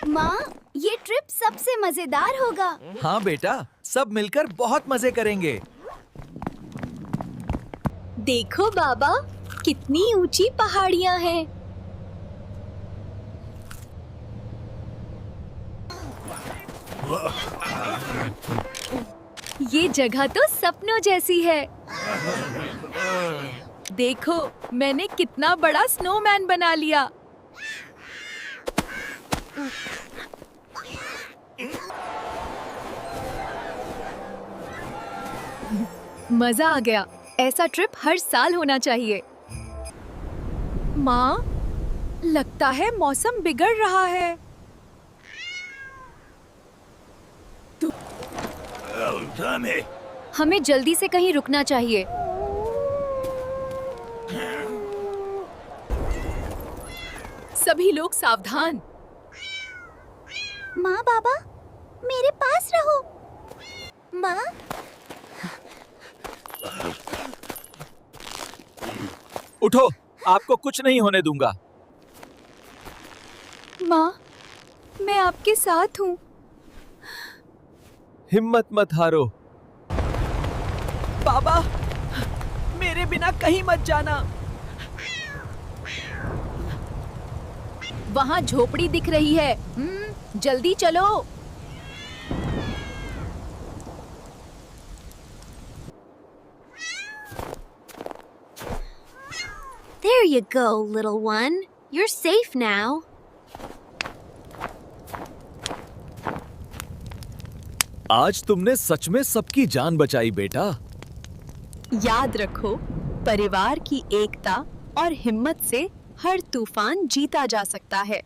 माँ, ये ट्रिप सबसे मजेदार होगा। हाँ बेटा, सब मिलकर बहुत मजे करेंगे। देखो बाबा, कितनी ऊंची पहाड़ियाँ हैं। ये जगह तो सपनों जैसी है। देखो, मैंने कितना बड़ा स्नोमैन बना लिया। मजा आ गया। ऐसा ट्रिप हर साल होना चाहिए। माँ, लगता है मौसम बिगड़ रहा है। हमें जल्दी से कहीं रुकना चाहिए। सभी लोग सावधान। माँ बाबा, मेरे पास रहो। माँ, उठो, आपको कुछ नहीं होने दूंगा। माँ, मैं आपके साथ हूँ। हिम्मत मत हारो। बाबा, मेरे बिना कहीं मत जाना। वहाँ झोपड़ी दिख रही है। जल्दी चलो। there you go, little one. You're safe now. आज तुमने सच में सबकी जान बचाई बेटा। याद रखो, परिवार की एकता और हिम्मत से हर तूफान जीता जा सकता है।